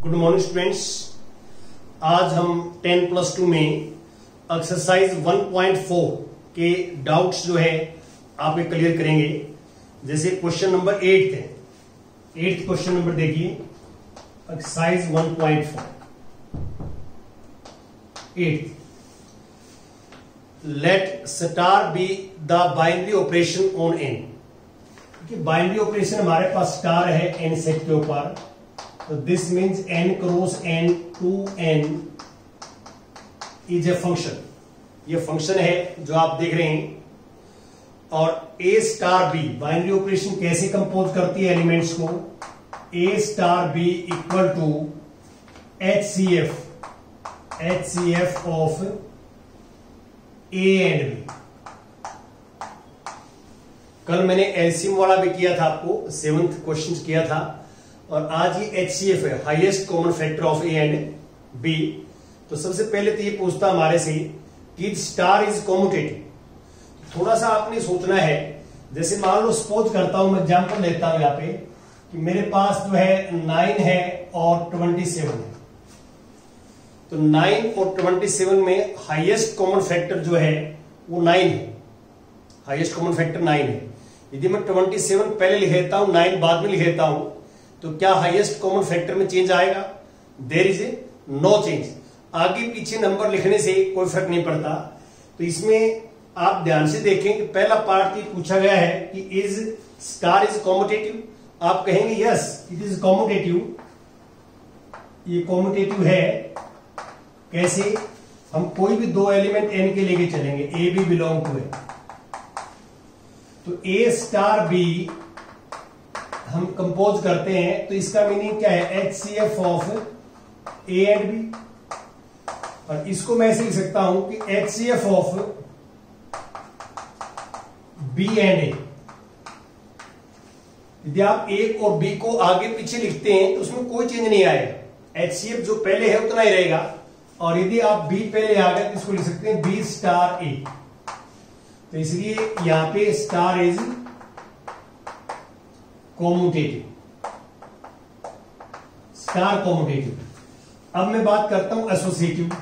Good morning students. आज हम 10+2 में एक्सरसाइज 1.4 के डाउट्स जो है आप ये क्लियर करेंगे। जैसे क्वेश्चन नंबर 8 है, 8th क्वेश्चन नंबर देखिए, exercise 1.4 8। Let star be the binary operation on N. Binary operation हमारे पास स्टार है एन सेट के ऊपर, तो this means n cross n to n is a function. ये फंक्शन है जो आप देख रहे हैं। और a star b binary operation कैसे कंपोज करती है एलिमेंट्स को, a star b equal to HCF of a and b। कल मैंने एलसीएम वाला भी किया था, आपको 7th क्वेश्चन किया था, और आज ये HCF है, highest common factor of A and B. तो सबसे पहले तो ये पूछता हमारे से कि स्टार इज कॉम्यूटेटिव। थोड़ा सा आपने सोचना है। जैसे मान लो सपोज करता हूं, मैं एग्जांपल लेता हूं यहाँ पे कि मेरे पास जो है 9 है और 27 है। तो 9 और 27 में हाईएस्ट कॉमन फैक्टर जो है वो 9 है। हाईएस्ट कॉमन फैक्टर 9 है। यदि मैं 27 पहले लिख देता हूं, 9 बाद में लिख देता हूं, तो क्या हाईएस्ट कॉमन फैक्टर में चेंज आएगा? There is a no change. आगे पीछे नंबर लिखने से कोई फर्क नहीं पड़ता। तो इसमें आप ध्यान से देखें कि पहला पार्ट ये पूछा गया है कि इज स्टार इज कॉम्यूटेटिव। आप कहेंगे यस इट इज कॉम्यूटेटिव। ये कॉम्यूटेटिव है। कैसे? हम कोई भी दो एलिमेंट एन के लेके चलेंगे, A B belong to A. तो ए स्टार बी हम कंपोज करते हैं, तो इसका मीनिंग क्या है? HCF of A and B. और इसको मैं ऐसे लिख सकता हूं कि HCF of B and A. यदि आप ए और बी को आगे पीछे लिखते हैं तो उसमें कोई चेंज नहीं आएगा। HCF जो पहले है उतना ही रहेगा। और यदि आप बी पहले आ गए तो इसको लिख सकते हैं बी स्टार ए। तो इसलिए यहां पे star is commutative, star commutative. अब मैं बात करता हूं एसोसिएटिव।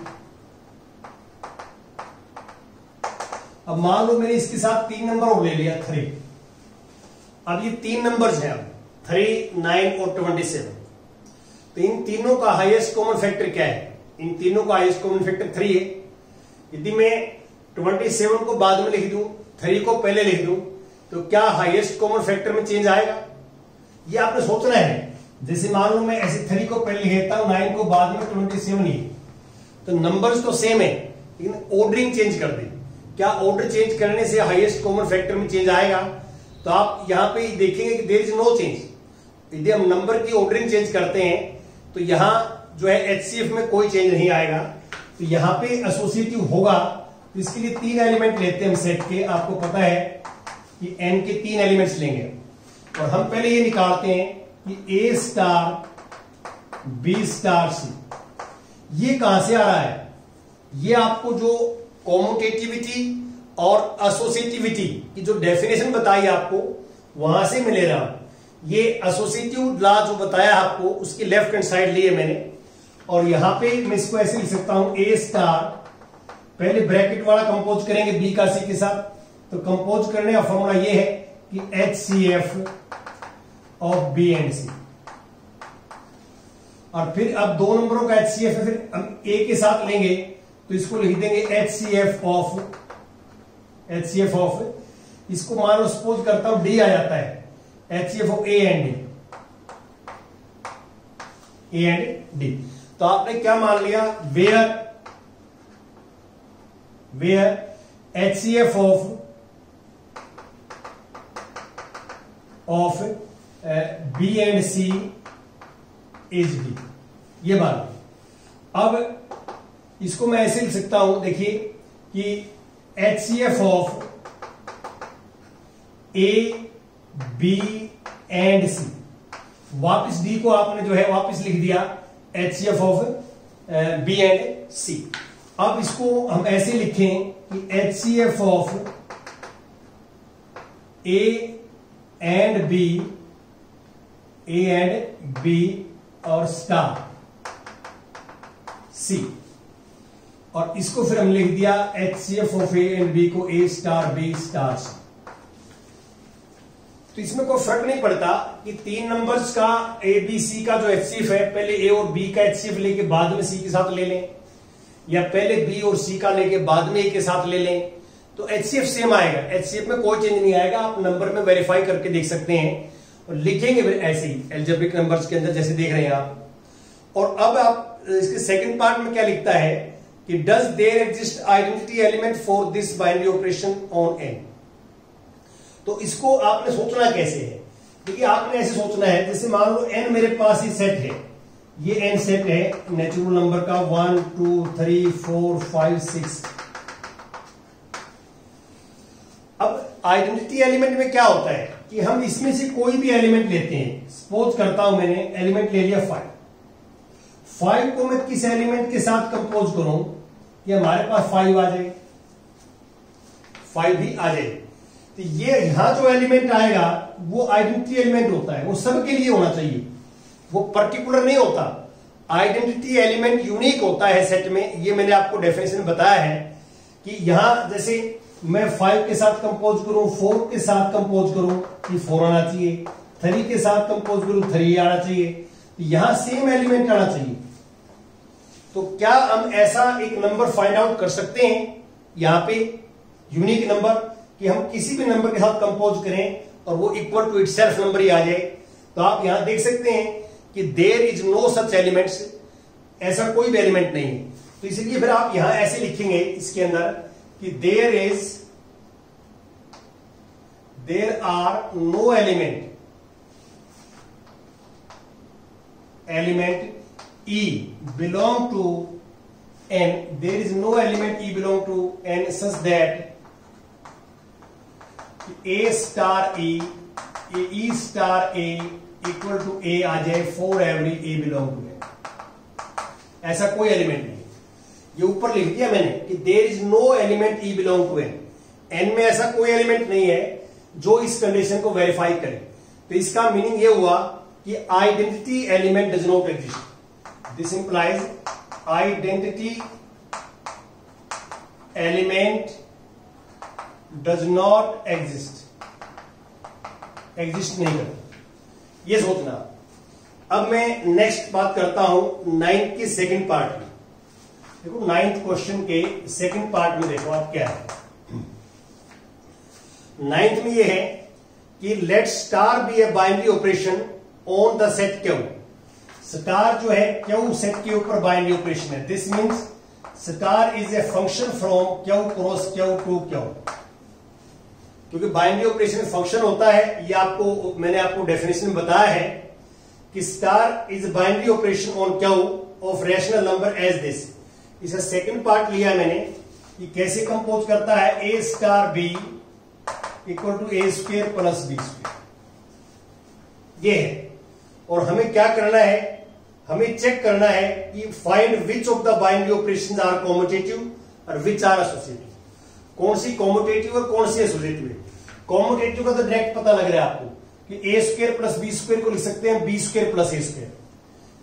अब मान लो मैंने इसके साथ 3 नंबर और ले लिया 3। अब ये 3 नंबर्स हैं, अब 3, 9 और 27। तो इन तीनों का हाईएस्ट कॉमन फैक्टर क्या है? इन तीनों का हाईएस्ट कॉमन फैक्टर 3 है। यदि मैं 27 को बाद में लिख दूं, 3 को पहले लिख दूं, तो क्या हाईएस्ट कॉमन फैक्टर में चेंज आएगा? ये आपने सोचना है। जैसे मान लो मैं ऐसे 3 को पहले लिख देता हूं, 9 को बाद में, 27 ही, तो नंबर्स तो सेम है, लेकिन ऑर्डरिंग चेंज कर दे। क्या ऑर्डर चेंज करने से हाईएस्ट कॉमन फैक्टर में चेंज आएगा? तो आप यहां पे देखेंगे कि देयर इज नो चेंज। यदि हम नंबर की ऑर्डरिंग चेंज करते हैं तो यहां जो है HCF में कोई चेंज नहीं आएगा। तो यहां पे एसोसिएटिव होगा। तो इसके लिए 3 एलिमेंट लेते हैं हम सेट के। आपको पता है कि n के 3 एलिमेंट्स लेंगे, और हम पहले ये निकालते हैं कि A star B star C ये कहां से आ रहा है? ये आपको जो कॉम्यूटेटिविटी और एसोसिएटिविटी की जो डेफिनेशन बताई आपको, वहां से मैं ले रहा हूं। ये एसोसिएटिव लॉ जो बताया आपको, उसकी लेफ्ट हैंड साइड ली है मैंने। और यहां पे मैं इसको ऐसे लिख सकता हूं, A स्टार, पहले ब्रैकेट वाला कंपोज करेंगे B का C के साथ। तो कंपोज करने का फॉर्मूला ये है कि HCF of B and C। और फिर अब 2 नंबरों का HCF है, फिर हम A के साथ लेंगे, तो इसको लिख देंगे HCF ऑफ, इसको मान लो सपोज करता हूं D आ जाता है, HCF of A and D। तो आपने क्या मान लिया? Where HCF of B and C is D। ये बात। अब इसको मैं ऐसे लिख सकता हूं, देखिए कि HCF of A, B and C। वापिस D को आपने जो है वापिस लिख दिया HCF of B and C। अब इसको हम ऐसे लिखें कि HCF of A and B, A and B और स्टार सी, और इसको फिर हम लिख दिया HCF of A and B को A star B star C। तो इसमें कोई फर्क नहीं पड़ता कि 3 नंबर्स का A B C का जो HCF है पहले A और B का HCF लेके बाद में C के साथ ले लें, या पहले B और C का लेके बाद में A के साथ ले लें, तो HCF सेम आएगा। HCF में कोई चेंज नहीं आएगा। आप नंबर में वेरीफाई करके देख सकते हैं और लिखेंगे ऐसे ही एल्जेब्रिक नंबर्स के अंदर जैसे देख रहे हैं आप। और अब आप इसके सेकंड पार्ट में क्या लिखता है कि does there exist identity element for this binary operation on N. तो इसको आपने सोचना कैसे है, देखिए आपने ऐसे सोचना है जैसे मान लो n मेरे पास ही सेट है, ये n सेट है नेचुरल नंबर का 1 2 3 4 5 6। अब आइडेंटिटी एलिमेंट में क्या होता है कि हम इसमें से कोई भी एलिमेंट लेते हैं। सपोज करता हूं मैंने एलिमेंट ले लिया 5 को मैं किस एलिमेंट के साथ कंपोज करूं कि हमारे पास 5 आ जाए, 5 भी आ जाए। तो ये यहां जो एलिमेंट आएगा वो आइडेंटिटी एलिमेंट होता है, वो सबके लिए होना चाहिए, वो पर्टिकुलर नहीं होता। आइडेंटिटी एलिमेंट यूनिक होता है सेट में। ये मैंने आपको डेफिनेशन बताया है कि यहां जैसे मैं 5 के साथ कंपोज करूं, 4 के साथ कंपोज करूं कि 4 आना चाहिए, 3 के साथ कंपोज करूं 3 आना चाहिए, तो यहां सेम एलिमेंट आना चाहिए। तो क्या हम ऐसा एक नंबर फाइंड आउट कर सकते हैं यहां पे यूनिक नंबर कि हम किसी भी नंबर के साथ कंपोज करें और वो इक्वल टू इटसेल्फ नंबर ही आ जाए। तो आप यहां देख सकते हैं कि there is no such elements, ऐसा कोई भी एलिमेंट नहीं है। तो इसलिए फिर आप यहां ऐसे लिखेंगे इसके अंदर कि there are no element E belong to n, there is no element E belong to n such that A star E star A equal to A आ जाए for every A belong to n। ऐसा कोई element नहीं। ये ऊपर लिख दिया मैंने कि there is no element E belong to n, n में ऐसा कोई एलिमेंट नहीं है जो इस कंडीशन को वेरीफाई करे। तो इसका मीनिंग ये हुआ कि identity element does not exist. This implies identity element does not exist, exist नहीं करता, ये सोचना। अब मैं नेक्स्ट बात करता हूं 9th के सेकंड पार्ट में। देखो 9th क्वेश्चन के सेकंड पार्ट में देखो आप क्या है। 9th में ये है कि let star be a binary operation on the set Q. Star जो है क्यू सेट के ऊपर बाइनरी ऑपरेशन है। This means star is a function from Q cross Q to Q. क्योंकि बाइनरी ऑपरेशन फंक्शन होता है, ये आपको मैंने आपको डेफिनेशन बताया है कि star is binary operation on Q of rational number as this. इसका सेकंड पार्ट लिया मैंने कि कैसे कंपोज करता है a star b equal to A square plus B square, ये है। और हमें क्या करना है, हमें चेक करना है कि find which of the binary operations are commutative और विच आर एसोसिएटिव। कौन सी कॉम्यूटेटिव और कौन सी एसोसिएटिव है। कॉम्यूटेटिव का तो डायरेक्ट पता लग रहा है आपको कि ए स्क्वायर प्लस बी स्क्वायर को लिख सकते हैं B square plus A square,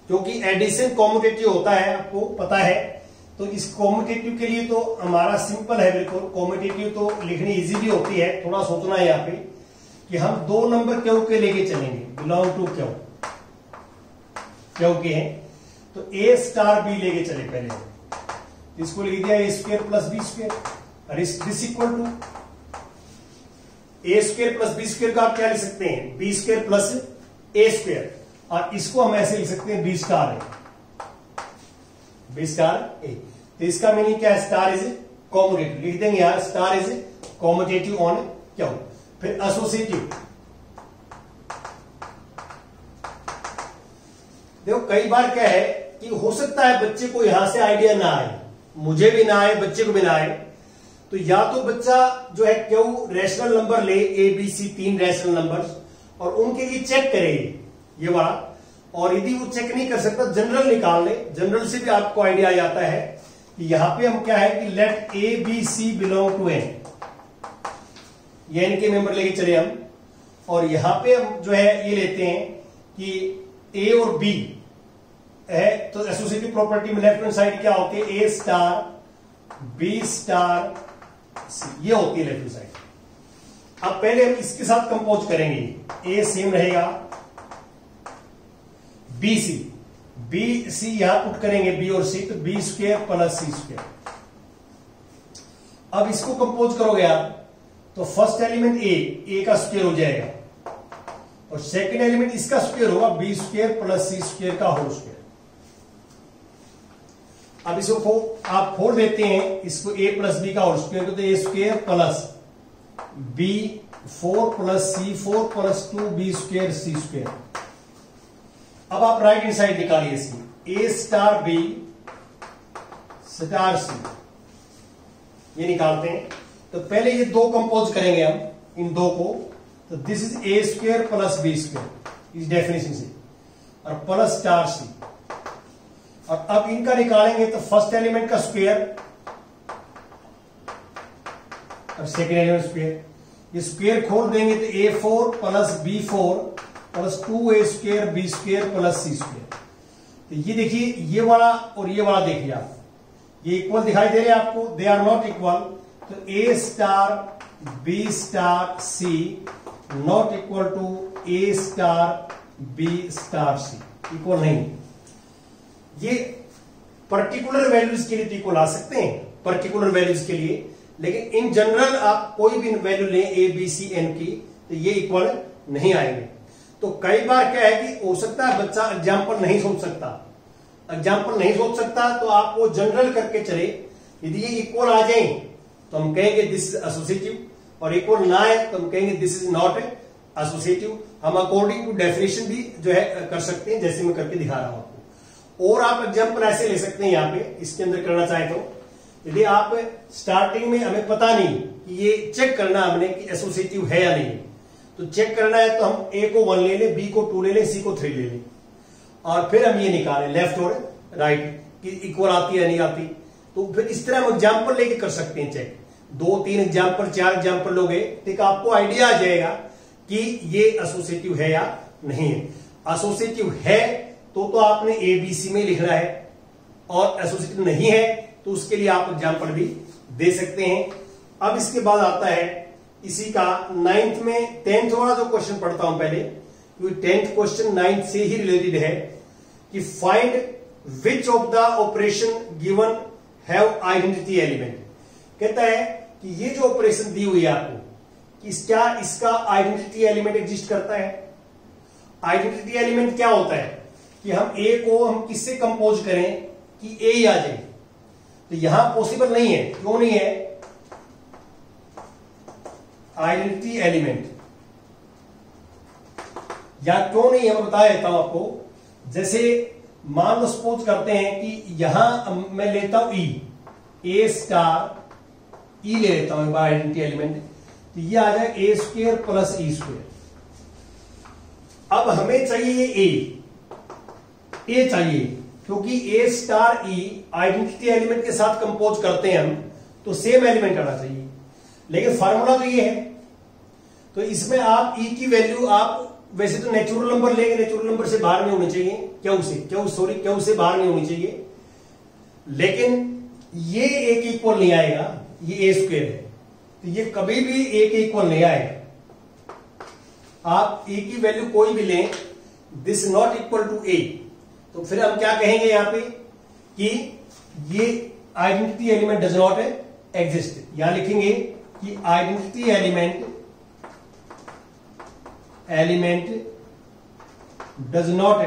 क्योंकि एडिशन कॉम्यूटेटिव होता है, आपको पता है। तो इस कॉम्यूटेटिव के लिए तो हमारा सिंपल है बिल्कुल। कॉम्यूटेटिव तो लिखनी इजी भी होती है, थोड़ा सोचना है यहाँ पे कि हम 2 नंबर क्यू के लेके चलेंगे, बिलोंग टू क्यू के हैं। तो ए स्टार बी लेके चले पहले, इसको लिख दिया A square plus B square और this equal to A square plus B square का आप क्या लिख सकते हैं, B square plus A square, और इसको हम ऐसे लिख सकते हैं B star A, B star A. तो इसका मीनिंग क्या है, स्टार इज कॉम्यूटेटिव, लिख देंगे यार star is commutative on Q. फिर एसोसिएटिव, देखो कई बार क्या है कि हो सकता है बच्चे को यहां से आइडिया ना आए, मुझे भी ना आए, बच्चे को भी ना आए। तो या तो बच्चा जो है क्यू रैशनल नंबर ले, A B C 3 rational numbers, और उनके लिए चेक करे ये वाला। और यदि वो चेक नहीं कर सकता जनरल निकाल ले, जनरल से भी आपको आइडिया आ जाता है कि यहां पे हम क्या है कि let A B C belong to N, ये एन के मेंबर लेके चले हम। और यहां पे हम जो है ये लेते हैं कि ए और बी है तो एसोसिएटिव प्रॉपर्टी में लेफ्ट हैंड साइड क्या होती है, ए स्टार बी स्टार सी, ये होती है लेफ्ट हैंड साइड। अब पहले हम इसके साथ कंपोज करेंगे, ए सेम रहेगा, बी सी यहां पुट करेंगे बी और सी, तो B square plus c square. अब इसको कंपोज करोगे आप तो फर्स्ट एलिमेंट ए का स्क्वायर हो जाएगा और सेकंड एलिमेंट इसका स्क्वायर होगा B square plus c square का होल स्क्वायर। अब इसको आप फोड़ देते हैं, इसको ए प्लस बी का होल स्क्वायर, तो ए स्क्वायर प्लस बी 4 प्लस सी 4 प्लस 2 बी स्क्वायर सी स्क्वायर। अब आप राइट हैंड साइड निकालिए इसकी, ए स्टार बी स्टार सी, ये निकालते हैं। तो पहले ये दो कंपोज करेंगे हम, इन दो को, तो this is A square plus B square इस डेफिनेशन से, और प्लस स्टार सी। और अब इनका निकालेंगे तो फर्स्ट एलिमेंट का स्क्वायर और सेकेंड एलिमेंट स्क्वायर, ये स्क्वायर खोल देंगे तो a4 plus b4 plus 2a square b square plus c square. तो ये देखिए, ये वाला और ये वाला देखिए आप, ये इक्वल दिखाई दे रहे हैं आपको, दे आर नॉट इक्वल। तो a star B star C not equal to A star B star C, equal नहीं। ये पर्टिकुलर वैल्यूज के लिए तो इक्वल आ सकते हैं, पर्टिकुलर वैल्यूज के लिए, लेकिन इन जनरल आप कोई भी वैल्यू लें ए बी सी एन की, तो ये इक्वल नहीं आएंगे। तो कई बार क्या है कि हो सकता है बच्चा एग्जाम्पल नहीं सोच सकता, एग्जाम्पल नहीं सोच सकता, तो आप वो जनरल करके चले। यदि ये इक्वल आ जाए तो हम कहेंगे दिस इज एसोसिएटिव, और इक्वल ना आए तो हम कहेंगे दिस इज नॉट एसोसिएटिव। हम अकॉर्डिंग टू डेफिनेशन भी जो है कर सकते हैं, जैसे मैं करके दिखा रहा हूं आपको। और आप एग्जाम्पल ऐसे ले सकते हैं, यहाँ पे इसके अंदर करना चाहे तो, यदि आप स्टार्टिंग में हमें पता नहीं कि ये चेक करना हमने कि एसोसिएटिव है या नहीं, तो चेक करना है तो हम ए को 1 ले लें, बी को 2 ले लें, सी को 3 ले लें, और फिर हम ये निकालें लेफ्ट और राइट कि इक्वल आती है या नहीं आती। तो फिर इस तरह हम एग्जाम्पल लेके कर सकते हैं चेक, 2 3 एग्जाम्पल 4 एग्जाम्पल लोगे तो आपको आइडिया आ जाएगा कि ये एसोसिएटिव है या नहीं है। एसोसिएटिव है तो आपने ए बी सी में लिखना है, और एसोसिएटिव नहीं है तो उसके लिए आप एग्जाम्पल भी दे सकते हैं। अब इसके बाद आता है इसी का 9th में 10th वाला जो क्वेश्चन पढ़ता हूं पहले, क्योंकि 10th क्वेश्चन 9th से ही रिलेटेड है, कि find which of the operation given have identity element. कहता है कि ये जो ऑपरेशन दी हुई है आपको, कि क्या इसका आइडेंटिटी एलिमेंट एग्जिस्ट करता है। आइडेंटिटी एलिमेंट क्या होता है कि हम ए को हम किससे कंपोज करें कि ए ही आ जाए, तो यहां पॉसिबल नहीं है। क्यों नहीं है? आइडेंटिटी एलिमेंट या क्यों नहीं है मैं बता देता हूं आपको। जैसे मान लो सपोज करते हैं कि यहां मैं लेता हूं ई, ए स्टार ई ले लेता हूं आइडेंटिटी एलिमेंट, तो ये आ जाए ए स्क्वायर प्लस ई स्क्वायर। अब हमें चाहिए ए चाहिए, क्योंकि ए स्टार ई आइडेंटिटी एलिमेंट के साथ कंपोज करते हैं हम, तो सेम एलिमेंट आना चाहिए, लेकिन फार्मूला तो ये है। तो इसमें आप ई की वैल्यू आप वैसे तो नेचुरल नंबर लेंगे, नेचुरल नंबर से बाहर नहीं होनी चाहिए, क्यों से बाहर नहीं होनी चाहिए, लेकिन ये ए के इक्वल नहीं आएगा, ये ए स्क्वायर है, तो ये कभी भी ए के इक्वल नहीं आएगा। आप ए की वैल्यू कोई भी लें, this not equal to A, तो फिर हम क्या कहेंगे यहां पे कि ये identity element does not exist. यहां लिखेंगे कि identity element does not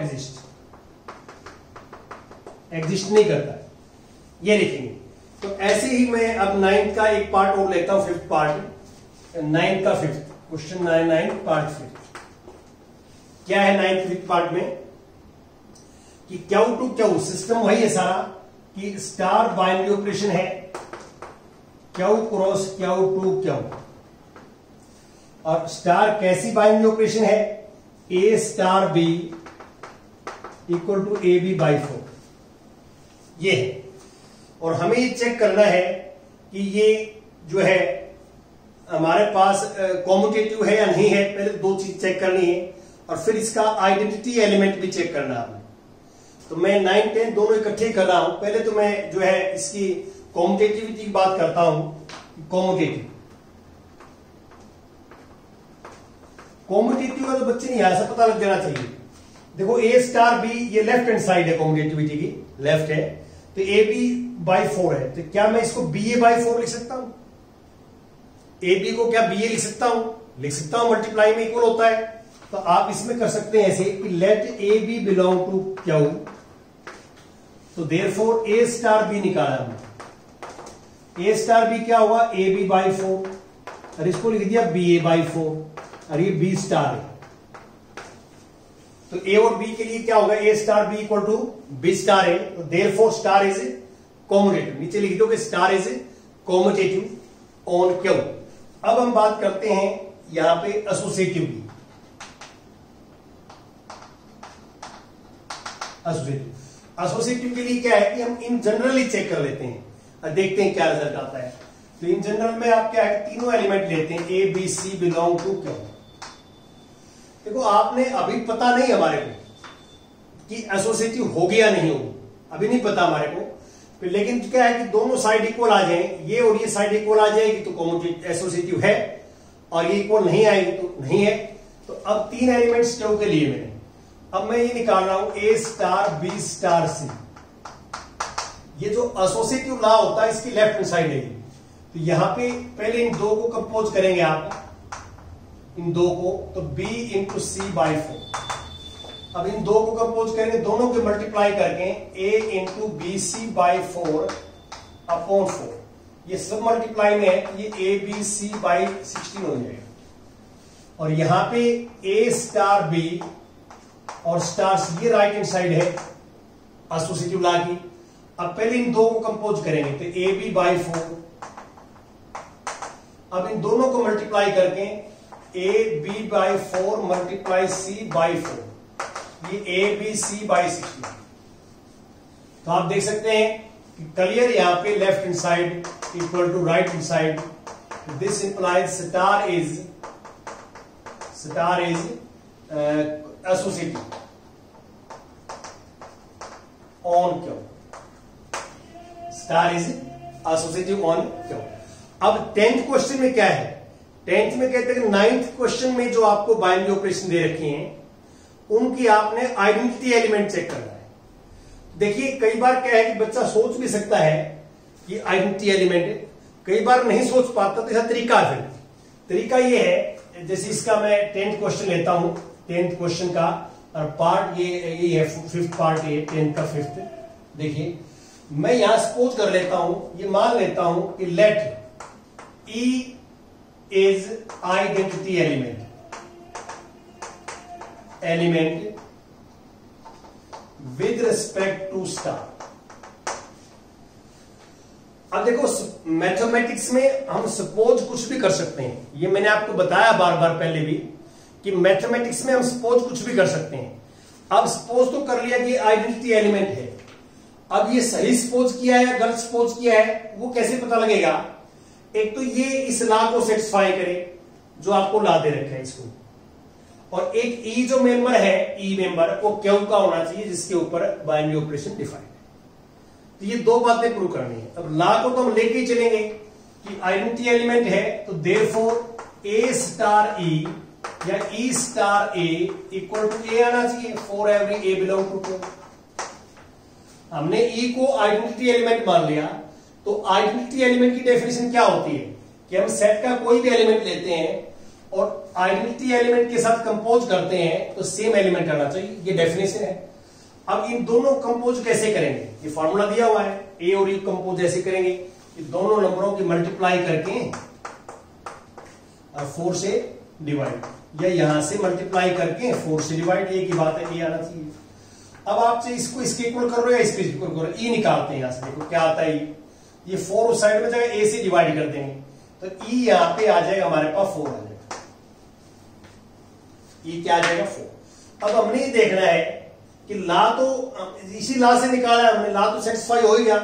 exist नहीं करता, ये लिखेंगे। तो ऐसे ही मैं अब 9th का एक पार्ट और लेता हूं, 5th पार्ट, 9th का 5th क्वेश्चन 9 पार्ट 5। क्या है 9th 5th पार्ट में कि क्यू टू क्यू सिस्टम वही है सारा, कि स्टार बाइनरी ऑपरेशन है, Q cross Q to Q, और स्टार कैसी बाइनरी ऑपरेशन है, a star b equal to A B by 4, ये है। और हमें ये चेक करना है कि ये जो है हमारे पास कॉम्यूटेटिव है या नहीं है, पहले 2 चीज चेक करनी है, और फिर इसका आइडेंटिटी एलिमेंट भी चेक करना है। तो मैं 9 10 दोनों इकट्ठे कर रहा हूं। पहले तो मैं जो है इसकी कॉम्यूटेटिविटी की बात करता हूं। कॉम्यूटेटिव का तो बच्चे नहीं ऐसा पता लग जाना चाहिए। देखो ए स्टार बी, ये लेफ्ट हैंड साइड है कॉम्यूटेटिविटी की, लेफ्ट है, तो ए बी बाई 4 है, तो क्या मैं इसको बी ए बाई 4 लिख सकता हूं? ए बी को क्या बी ए लिख सकता हूं? लिख सकता हूं, मल्टीप्लाई में इक्वल होता है। तो आप इसमें कर सकते हैं ऐसे कि let A B belong to Q, तो देयरफॉर ए स्टार बी निकाला हमने। ए स्टार बी क्या हुआ? ए बी बाई 4, और इसको लिख दिया बी ए बाई 4, और ये बी स्टार है। तो ए और बी के लिए क्या होगा? A star b equal to b star है, तो देयरफॉर स्टार इज कॉम्यूटेटिव। नीचे लिख दो कि star is commutative on Q. अब हम बात करते हैं यहां पे एसोसिएटिव की। एसोसिएटिव के लिए क्या है कि हम इन जनरली चेक कर लेते हैं और देखते हैं क्या रिजल्ट आता है। तो इन जनरल में आप क्या है, तीनों एलिमेंट लेते हैं, A B C belong to Q. देखो आपने अभी पता नहीं हमारे को कि एसोसिएटिव हो गया नहीं हो, अभी नहीं पता हमारे को, लेकिन क्या है कि दोनों साइड इक्वल आ जाए, ये और ये साइड इक्वल आ जाएगी तो कॉम्यूटेटिव एसोसिएटिव है, और ये इक्वल नहीं आएगी तो नहीं है। तो अब 3 एलिमेंट्स क्यू के लिए मैंने, अब मैं ये निकाल रहा हूं ए स्टार बी स्टार सी। ये जो एसोसिएटिव लॉ होता है इसकी लेफ्ट हैंड साइड है। तो यहां पे पहले इन दो को कंपोज करेंगे आप, इन दो को, तो b इंटू सी बाई 4। अब इन दो को कंपोज करेंगे, दोनों के मल्टीप्लाई करके a into B C by 4 upon 4, ये सब मल्टीप्लाई में है, ये ए बी सी बाई 16 हो जाएगा। और यहां पे a स्टार बी और स्टार सी, ये राइट हैंड साइड है एसोसिएटिव लॉ की। अब पहले इन दो को कंपोज करेंगे, तो ए बी बाई 4। अब इन दोनों को मल्टीप्लाई करके A B by 4 multiply C by 4, ये ए बी सी बाई 16। तो आप देख सकते हैं कि क्लियर यहां पे left hand side equal to right hand side. This implies star is associative on Q, star is associative on Q. अब 10th क्वेश्चन में क्या है? 10th में कहते हैं कि 9th क्वेश्चन में जो आपको बाइनरी ऑपरेशन दे रखे हैं उनकी आपने आइडेंटिटी एलिमेंट चेक करना है। देखिए कई बार क्या है कि बच्चा सोच भी सकता है कि आइडेंटिटी एलिमेंट है, कई बार नहीं सोच पाता, तो इसका तरीका है। तरीका ये है, जैसे इसका मैं 10th क्वेश्चन लेता हूं, 10th क्वेश्चन का और पार्ट ये है 5th पार्ट, ये 10th का 5th। देखिए मैं यहां सपोज कर लेता हूं, ये मान लेता हूं कि late E is identity element with respect to star। अब देखो मैथमेटिक्स में हम सपोज कुछ भी कर सकते हैं, ये मैंने आपको बताया बार बार पहले भी कि मैथमेटिक्स में हम सपोज कुछ भी कर सकते हैं। अब सपोज तो कर लिया कि आइडेंटिटी एलिमेंट है, अब ये सही सपोज किया है या गलत सपोज किया है वो कैसे पता लगेगा? एक तो ये इस लॉ को सेटिस्फाई करे जो आपको लॉ दे रखा है इसको, और एक ई जो मेंबर है, ई मेंबर वो क्यू का होना चाहिए जिसके ऊपर बाइनरी ऑपरेशन डिफाइंड है। तो ये दो बातें प्रूव करनी है। अब लॉ को तो हम लेके ही चलेंगे कि आइडेंटिटी एलिमेंट है, तो देयरफॉर ए स्टार ई या E star A equal to A आना चाहिए for every A belong to Q. हमने ई को आइडेंटिटी एलिमेंट मान लिया, तो आइडेंटिटी एलिमेंट की डेफिनेशन क्या होती है कि हम सेट का कोई भी एलिमेंट लेते हैं और आइडेंटिटी एलिमेंट के साथ कंपोज करते हैं तो सेम एलिमेंट आना चाहिए, ये डेफिनेशन है। अब इन दोनों कंपोज कैसे करेंगे? ये फॉर्मूला दिया हुआ है, ए और ई कंपोज ऐसे करेंगे कि दोनों नंबरों की मल्टीप्लाई करके 4 से डिवाइड, या यहां से मल्टीप्लाई करके 4 से डिवाइड, ये की बात है, ये आना चाहिए। अब आप इसको इसके इक्वल कर रहे हो या इसके इक्वल कर रहे हो, ई निकालते हैं यहां से, देखो क्या आता है, ये 4 उस साइड में जाएगा, ए से डिवाइड कर देंगे तो ई यहां पे आ जाएगा, हमारे पास 4 आ जाएगा, ई क्या आ जाएगा 4। अब हमने ये देखना है कि ला तो इसी ला से निकाला है हमने, ला तो सेटिस्फाई हो ही गया।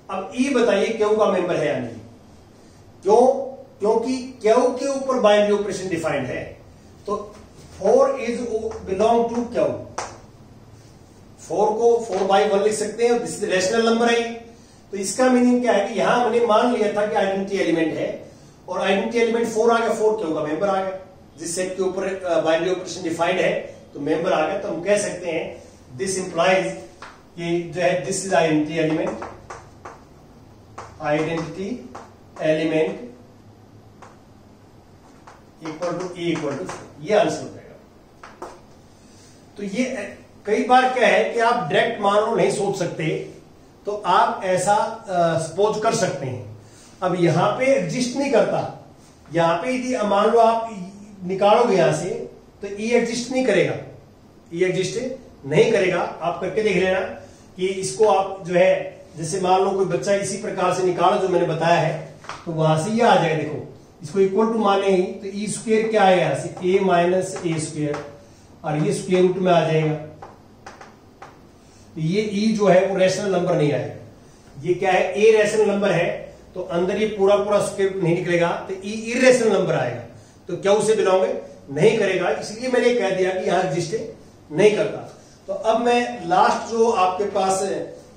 अब ई बताइए क्यू का मेंबर है या नहीं? क्यों? क्योंकि क्यू के ऊपर बाइनरी ऑपरेशन डिफाइंड है, तो 4 इज बिलोंग टू क्यू, 4 को 4/1 लिख सकते हैं, दिस इज रेशनल नंबर है। तो इसका मीनिंग क्या है कि यहां हमने मान लिया था कि आइडेंटिटी एलिमेंट है, और आइडेंटिटी एलिमेंट 4 आ गया, 4 क्या होगा, मेंबर आ गया। जिस सेट के ऊपर बाइनरी ऑपरेशन डिफाइंड है तो मेंबर आ गया। तो हम कह सकते हैं दिस इंप्लाइज कि जो है this is identity element, identity element equal to A equal to 4, ये आंसर हो जाएगा। तो ये कई बार क्या है कि आप डायरेक्ट मान लो नहीं सोच सकते, तो आप ऐसा सपोज कर सकते हैं। अब यहां पे एग्जिस्ट नहीं करता, यहां पे यदि मान लो आप निकालोगे यहां से तो ई एग्जिस्ट नहीं करेगा, ई एग्जिस्ट नहीं करेगा। आप करके देख लेना कि इसको आप जो है जैसे मान लो कोई बच्चा इसी प्रकार से निकालो जो मैंने बताया है, तो वहां से ये आ जाएगा। देखो इसको इक्वल टू माने ही तो ई स्क्वायर क्या आएगा यहां से, ए माइनस ए स्क्वायर, और ये स्क्वायर रूट में आ जाएगा। ये ई जो है वो रैशनल नंबर नहीं आएगा, ये क्या है, ए रैशनल नंबर है, तो अंदर ये पूरा पूरा स्क्वायर रूट नहीं निकलेगा, तो ई इरेशनल नंबर आएगा, तो क्या उसे बिलोंग नहीं करेगा। इसलिए मैंने कह दिया कि यहां एग्जिस्ट नहीं करता। तो अब मैं लास्ट जो आपके पास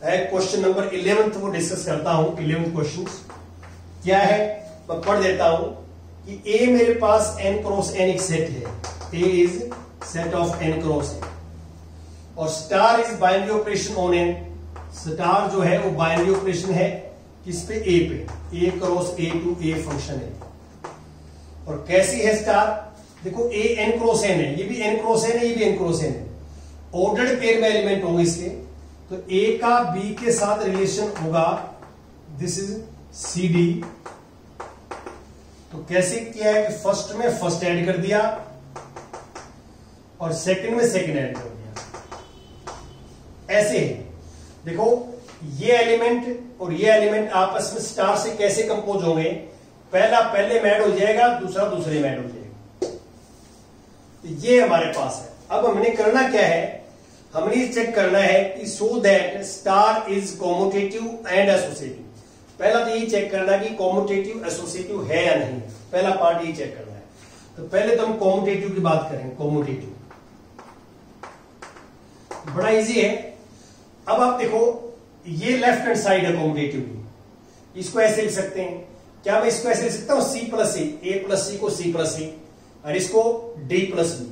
है क्वेश्चन नंबर 11 वो डिस्कस करता हूं। 11 क्वेश्चन क्या है मैं पढ़ देता हूं कि ए मेरे पास n क्रॉस n एक सेट है, A is set of n cross n, और star is binary operation on n। Star जो है वो बाइनरी ऑपरेशन है किस पे, ए पे, A cross A to A function है। और कैसी है स्टार, देखो ए n क्रॉस n है, ये भी n क्रॉस n है, ये भी n क्रॉस n है, ऑर्डर्ड पेयर में एलिमेंट होंगे इसके। तो ए का बी के साथ रिलेशन होगा, दिस इज सी डी। तो कैसे किया है कि फर्स्ट में फर्स्ट ऐड कर दिया और सेकंड में सेकंड ऐड कर दिया, ऐसे है। देखो ये एलिमेंट और ये एलिमेंट आपस में स्टार से कैसे कंपोज होंगे, पहला पहले में ऐड हो जाएगा, दूसरा दूसरे में ऐड हो जाएगा। तो ये हमारे पास है। अब हमने करना क्या है, हमने चेक करना है कि so that star is commutative and associative. पहला तो यही चेक करना है कि कॉम्यूटेटिव एसोसिएटिव है या नहीं, पहला पार्ट यही चेक करना है। तो पहले तो हम कॉम्यूटेटिव की बात करेंगे। कॉम्यूटेटिव बड़ा इजी है। अब आप देखो ये लेफ्ट हैंड साइड है कॉम्यूटेटिव की, इसको ऐसे लिख सकते हैं। क्या मैं इसको ऐसे लिख सकता हूं, सी प्लस ए प्लस सी को सी प्लस ए, और इसको डी प्लस बी।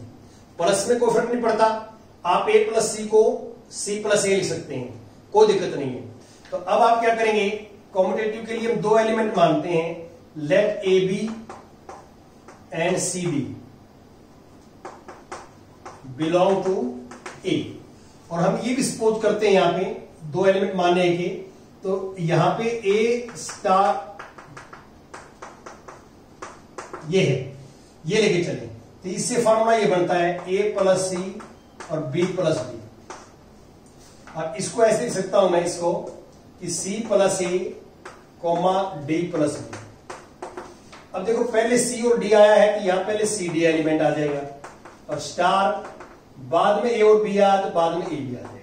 प्लस में कोई फर्क नहीं पड़ता, आप ए प्लस सी को सी प्लस ए लिख सकते हैं, कोई दिक्कत नहीं है। तो अब आप क्या करेंगे, कॉम्यूटेटिव के लिए हम दो एलिमेंट मानते हैं, let A b and c d belong to A. और हम ये भी सपोज करते हैं यहां पे दो एलिमेंट मानने के, तो यहां पे ए स्टार ये है, ये लेके चले, तो इससे फॉर्मूला ये बनता है ए प्लस सी और बी प्लस बी। और इसको ऐसे लिख सकता हूं मैं इसको कि सी प्लस ए कोमा डी प्लस बी। अब देखो पहले सी और डी आया है, तो यहां पहले सी डी एलिमेंट आ जाएगा, और स्टार बाद में ए और बी आया तो बाद में ए बी आ जाएगा।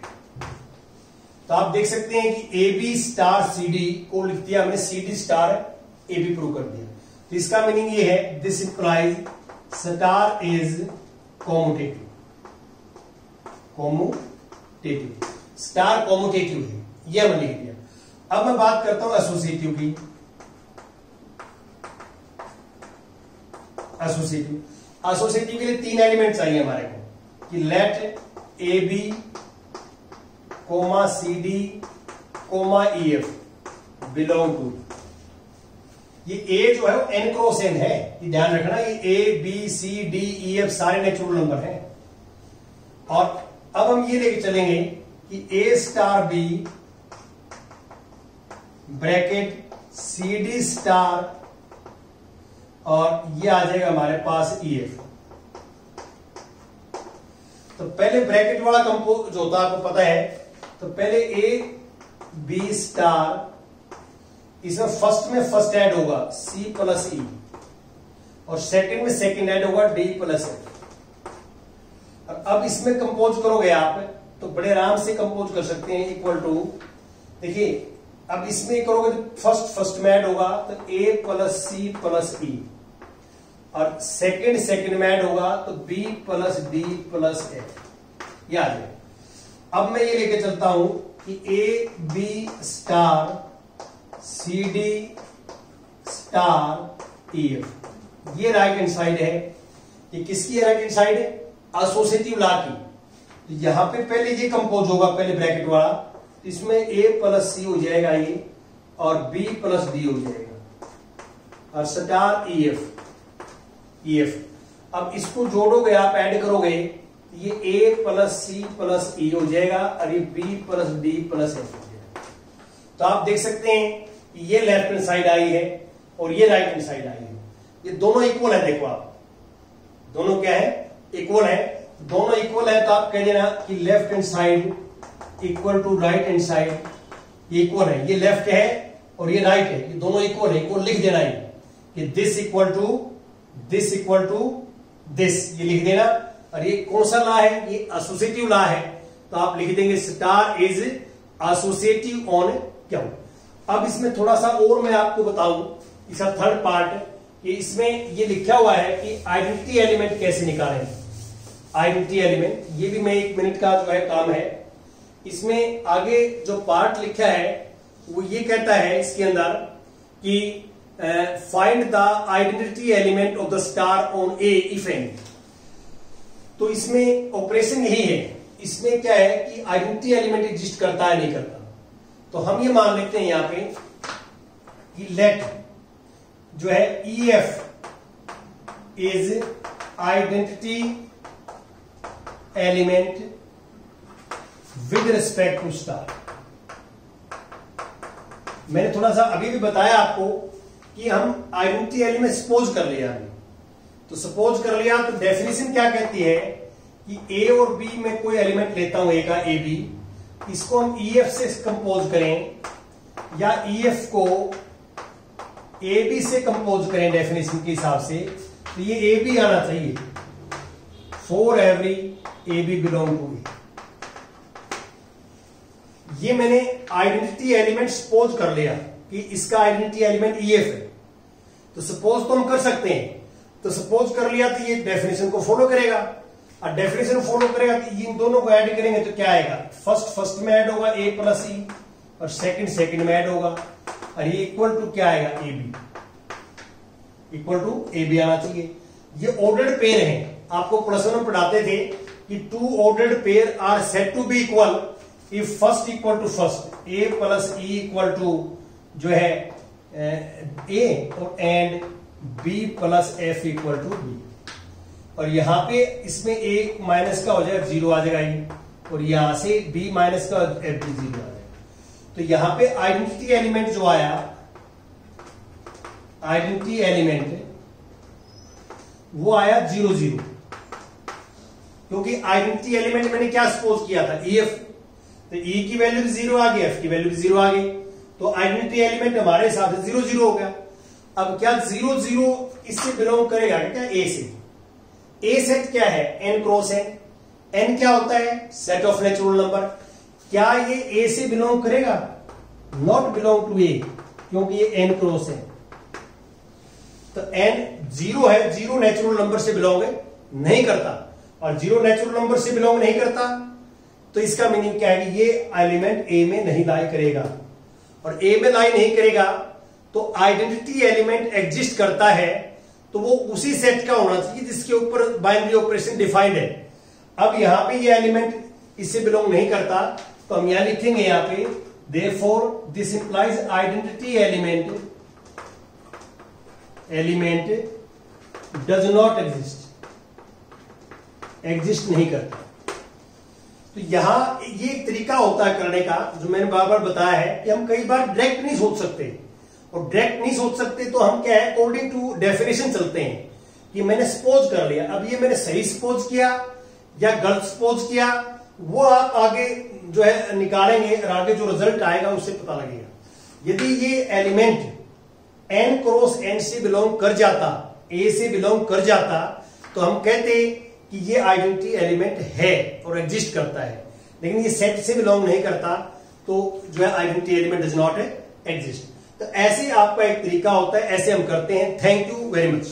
तो आप देख सकते हैं कि A B star C D को लिख दिया हमने, C D star A B prove कर दिया। तो इसका मीनिंग ये है, this implies star is commutative. Commutative, star commutative है, यह हमने लिख दिया। अब मैं बात करता हूं एसोसिएटिव की। एसोसिएटिव के लिए तीन एलिमेंट चाहिए हमारे को, कि let A B comma C D comma E F belong to. ये ए जो है वो n क्रॉस n है, ये ध्यान रखना, ये a B c d e f सारे नेचुरल नंबर हैं। और अब हम ये लेके चलेंगे कि a star b bracket c D star, और ये आ जाएगा हमारे पास ई एफ। तो पहले ब्रैकेट वाला कंपोज जो होता है आपको पता है, तो पहले ए बी स्टार, इसमें फर्स्ट में फर्स्ट ऐड होगा सी प्लस ई, और सेकंड में सेकंड ऐड होगा डी प्लस ए। अब इसमें कंपोज करोगे आप तो बड़े आराम से कंपोज कर सकते हैं, इक्वल टू, देखिए अब इसमें करोगे तो फर्स्ट में ऐड होगा तो ए प्लस सी प्लस ई, और सेकंड में ऐड होगा तो बी प्लस डी प्लस ए, ये आ जाएगा। अब मैं ये लेके चलता हूं कि A B star C D star E F, ये राइट हैंड साइड है। ये किसकी राइट हैंड साइड है? एसोसिएटिव लॉ की। तो यहां पे पहले ये कंपोज होगा, पहले ब्रैकेट वाला, इसमें ए प्लस सी हो जाएगा ये, और बी प्लस डी हो जाएगा, और स्टार ई एफ। अब इसको जोड़ोगे आप, ऐड करोगे, ये ए प्लस सी प्लस ई हो जाएगा, और ये B plus D plus F हो जाएगा। तो आप देख सकते हैं ये लेफ्ट हैंड साइड आई है और ये राइट हैंड साइड आई है। ये दोनों इक्वल है। देखो आप, दोनों क्या है? इक्वल है। दोनों इक्वल है तो आप कह देना कि left hand side equal to right hand side, ये इक्वल है। ये लेफ्ट है और ये राइट है, ये दोनों इक्वल है। इक्वल लिख देना है कि this equal to this equal to this, ये लिख देना। और ये कौन सा लॉ है? ये एसोसिएटिव लॉ है। तो आप लिख देंगे star is associative on Q. अब इसमें थोड़ा सा और मैं आपको बताऊं, इसका थर्ड पार्ट, कि इसमें ये लिखा हुआ है कि आइडेंटिटी एलिमेंट कैसे निकालें। आइडेंटिटी एलिमेंट, ये भी मैं 1 मिनट का जो है काम है। इसमें आगे जो पार्ट लिखा है वो ये कहता है इसके अंदर कि find the identity element of the star on A if any. तो इसमें ऑपरेशन यही है। इसमें क्या है कि आइडेंटिटी एलिमेंट एग्जिस्ट करता है नहीं करता। तो हम ये मान लेते हैं यहां पे कि लेट जो है E F is identity element with respect to star. मैंने थोड़ा सा अभी भी बताया आपको कि हम आइडेंटिटी एलिमेंट सपोज कर लिया है। तो सपोज कर लिया तो डेफिनेशन क्या कहती है कि ए और बी में कोई एलिमेंट लेता हूं, ए का ए बी, इसको हम ई एफ से कंपोज करें या ई एफ को ए बी से कंपोज करें डेफिनेशन के हिसाब से, तो ये ए बी आना चाहिए for every a B belong to A. ये मैंने आइडेंटिटी एलिमेंट सपोज कर लिया कि इसका आइडेंटिटी एलिमेंट ई एफ है। तो सपोज तो हम कर सकते हैं। तो सपोज कर लिया तो ये डेफिनेशन को फॉलो करेगा, और डेफिनेशन फॉलो करेगा तो इन दोनों को ऐड करेंगे तो क्या आएगा? फर्स्ट में ऐड होगा ए प्लस ई, और सेकंड में ऐड होगा, और ये इक्वल टू क्या आएगा? A B, equal to A B आना चाहिए। ये ऑर्डर्ड पेयर है। आपको प्लस वन में पढ़ाते थे कि two ordered pair are said to be equal if first equal to first, A plus E equal to जो है ए, और and B plus F equal to B. और यहां पे इसमें ए माइनस का हो जाएगा, 0 आ जाएगा ये, और यहां से बी माइनस का एफ भी 0 आ जाएगा। तो यहां पे आइडेंटिटी एलिमेंट जो आया, आइडेंटिटी एलिमेंट वो आया 0 0, क्योंकि आइडेंटिटी एलिमेंट मैंने क्या सपोज किया था? E F. तो ई की वैल्यू भी 0 आ गई, एफ की वैल्यू भी 0 आ गई, तो आइडेंटिटी एलिमेंट हमारे हिसाब से 0 0 हो गया। अब क्या 0 0 इससे बिलोंग करेगा क्या? ए से। ए सेट क्या है? N cross N. एन क्या होता है? Set of natural number. क्या ये ए से बिलोंग करेगा? नॉट बिलोंग टू ए, क्योंकि ये एन क्रॉस है। तो एन 0 है, 0 नेचुरल नंबर से बिलोंग नहीं करता, और 0 नेचुरल नंबर से बिलोंग नहीं करता तो इसका मीनिंग क्या है कि ये एलिमेंट ए में नहीं लाई करेगा। और ए में लाई नहीं करेगा तो आइडेंटिटी एलिमेंट एग्जिस्ट करता है तो वो उसी सेट का होना चाहिए जिसके ऊपर बाइनरी ऑपरेशन डिफाइंड है। अब यहां पे ये एलिमेंट इससे बिलोंग नहीं करता, तो हम यहां लिखेंगे यहां पे therefore this implies identity element does not exist नहीं करता। तो यहां ये एक तरीका होता है करने का, जो मैंने बार बार बताया है कि हम कई बार डायरेक्ट नहीं सोच सकते, और डायरेक्ट नहीं सोच सकते तो हम क्या है, अकॉर्डिंग टू डेफिनेशन चलते हैं कि मैंने सपोज कर लिया। अब ये मैंने सही सपोज किया या गलत सपोज किया, वो आप आगे जो है निकालेंगे, और आगे जो रिजल्ट आएगा उससे पता लगेगा। यदि ये एलिमेंट एन क्रॉस एन से बिलोंग कर जाता, ए से बिलोंग कर जाता, तो हम कहते कि ये आइडेंटिटी एलिमेंट है और एग्जिस्ट करता है। लेकिन ये सेट से बिलोंग नहीं करता, तो जो है identity element does not exist. तो ऐसे आपका एक तरीका होता है, ऐसे हम करते हैं। Thank you very much.